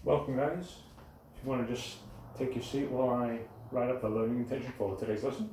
Welcome guys. If you want to just take your seat while I write up the learning intention for today's lesson.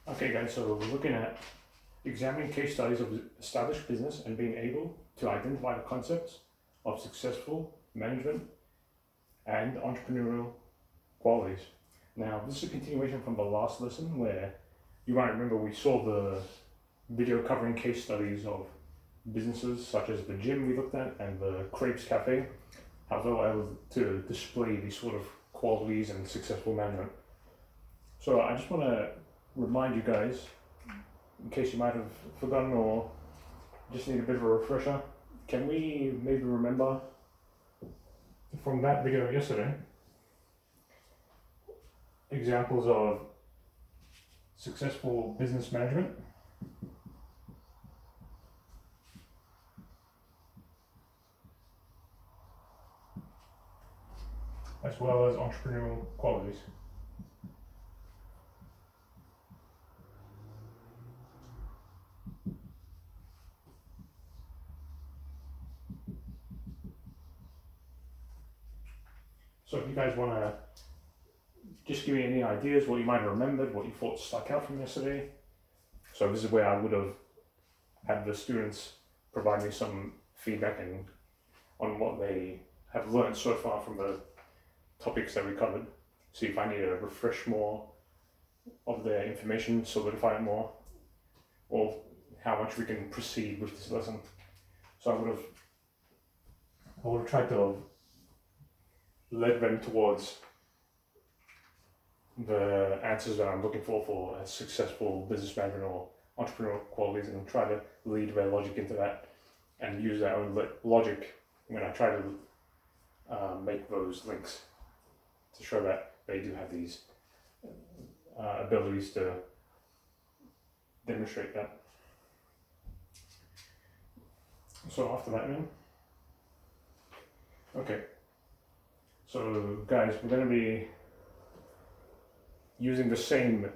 Okay guys, so we're looking at examining case studies of established business and being able to identify the concepts of successful management and entrepreneurial qualities. Now this is a continuation from the last lesson where you might remember we saw the video covering case studies of businesses such as the gym we looked at and the Crepes Cafe, how they were able to display these sort of qualities and successful management. So I just want to remind you guys, in case you might have forgotten or just need a bit of a refresher, can we maybe remember from that video yesterday examples of successful business management? As well as entrepreneurial qualities. So if you guys want to just give me any ideas, what you might have remembered, what you thought stuck out from yesterday. So this is where I would have had the students provide me some feedback on what they have learned so far from the topics that we covered. See if I need to refresh more of their information, solidify it more, or how much we can proceed with this lesson. So I would have tried to have led them towards the answers that I'm looking for a successful business management or entrepreneurial qualities, and try to lead their logic into that and use their own logic when I try to make those links to show that they do have these abilities to demonstrate that. So after that, then, okay. So guys, we're going to be using the same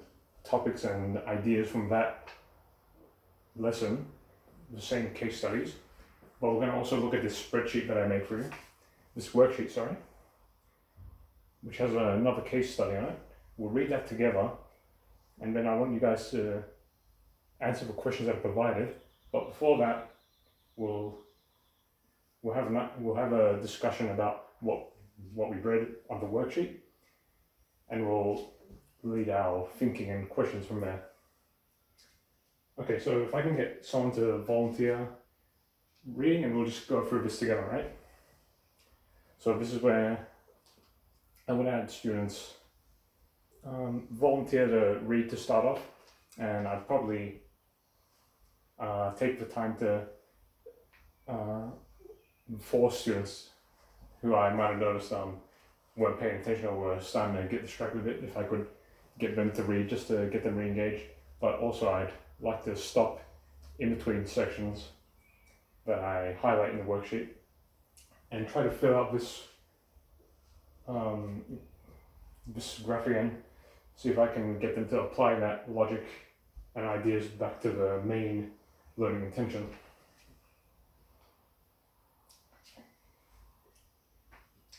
topics and ideas from that lesson, the same case studies, but we're going to also look at this spreadsheet that I made for you, this worksheet, sorry, which has another case study on it. We'll read that together, and then I want you guys to answer the questions that are provided. But before that, we'll have a discussion about what we read on the worksheet, and we'll lead our thinking and questions from there. Okay, so if I can get someone to volunteer reading, and we'll just go through this together, right? So this is where I would add students volunteer to read to start off, and I'd probably take the time to force students who I might have noticed weren't paying attention or were starting to get distracted with it, if I could get them to read just to get them re-engaged. But also I'd like to stop in between sections that I highlight in the worksheet and try to fill out this graph again, see if I can get them to apply that logic and ideas back to the main learning intention.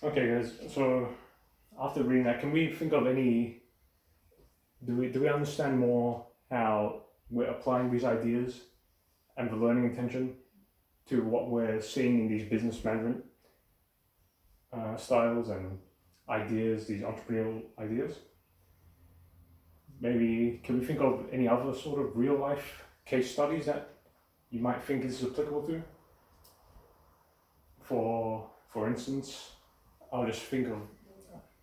Okay guys, so after reading that, can we think of any, do we understand more how we're applying these ideas and the learning intention to what we're seeing in these business management styles and ideas, these entrepreneurial ideas? Maybe can we think of any other sort of real life case studies that you might think this is applicable to? For instance, I'll just think of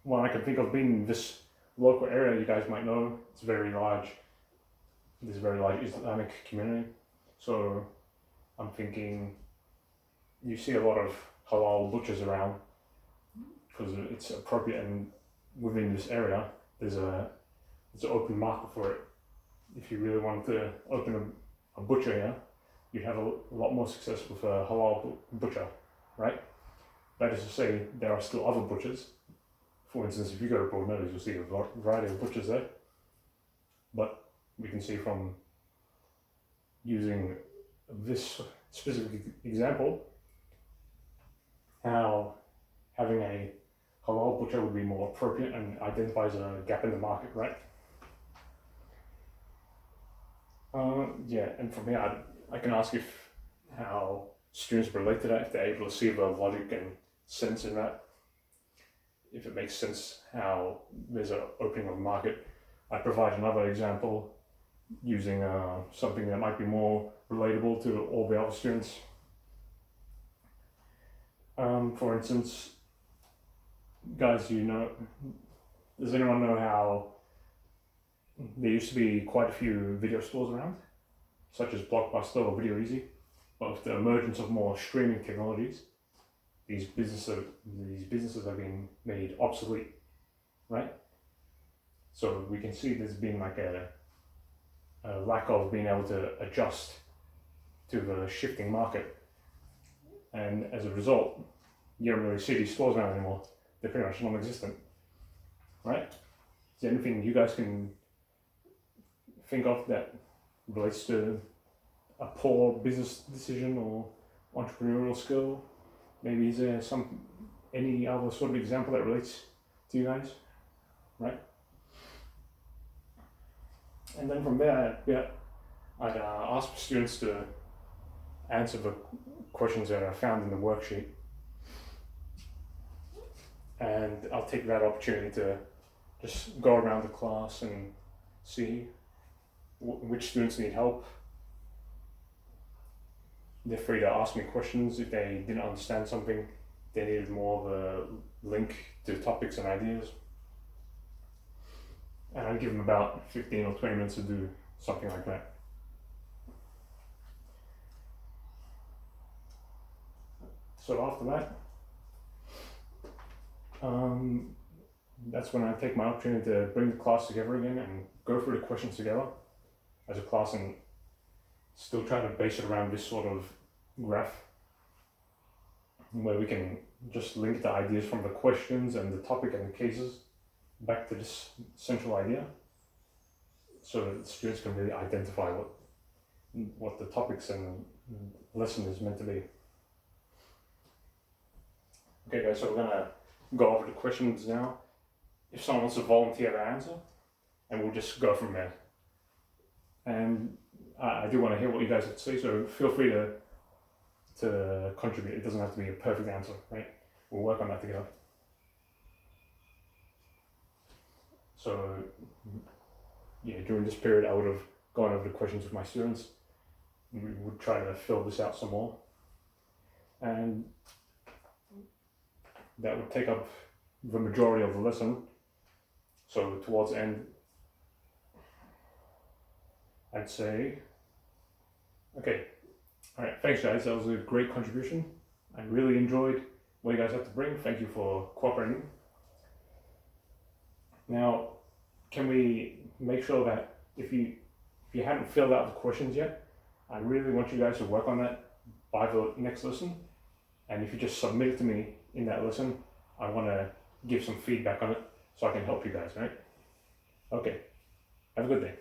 one I can think of being this local area. You guys might know it's very large. There's a very large Islamic community, so I'm thinking you see a lot of halal butchers around because it's appropriate, and within this area there's an open market for it. If you really wanted to open a butcher here, you'd have a lot more success with a halal butcher, right? That is to say, there are still other butchers. For instance, if you go to Broadmeadows, you'll see a variety of butchers there. But we can see from using this specific example how having a halal butcher would be more appropriate and identifies a gap in the market, right? Yeah, and from here I can ask if how students relate to that, if they're able to see the logic and sense in that, if it makes sense how there's an opening of a market. I provide another example using something that might be more relatable to all the other students. For instance, guys, does anyone know how there used to be quite a few video stores around, such as Blockbuster or Video Easy, but with the emergence of more streaming technologies, these businesses have been made obsolete, right? So we can see there's been like a lack of being able to adjust to the shifting market, and as a result, you don't really see these stores around anymore. They're pretty much non-existent, right? Is there anything you guys can think of that relates to a poor business decision or entrepreneurial skill? Maybe is there any other sort of example that relates to you guys, right? And then from there, I'd ask students to answer the questions that are found in the worksheet, and I'll take that opportunity to just go around the class and see which students need help. They're free to ask me questions if they didn't understand something, they needed more of a link to topics and ideas. And I'd give them about 15 or 20 minutes to do something like that. So after that, that's when I take my opportunity to bring the class together again and go through the questions together as a class, and still try to base it around this sort of graph where we can just link the ideas from the questions and the topic and the cases back to this central idea, so that the students can really identify what the topics and lesson is meant to be. Okay guys, so we're gonna go over the questions now. If someone wants to volunteer to answer, and we'll just go from there. And I do want to hear what you guys have to say, so feel free to contribute. It doesn't have to be a perfect answer, right? We'll work on that together. So yeah, during this period I would have gone over the questions with my students. We would try to fill this out some more, and that would take up the majority of the lesson. So towards the end, I'd say, okay, all right, thanks guys, that was a great contribution. I really enjoyed what you guys had to bring. Thank you for cooperating. Now, can we make sure that if you hadn't filled out the questions yet, I really want you guys to work on that by the next lesson. And if you just submit it to me in that lesson, I want to give some feedback on it so I can help you guys, right? Okay, have a good day.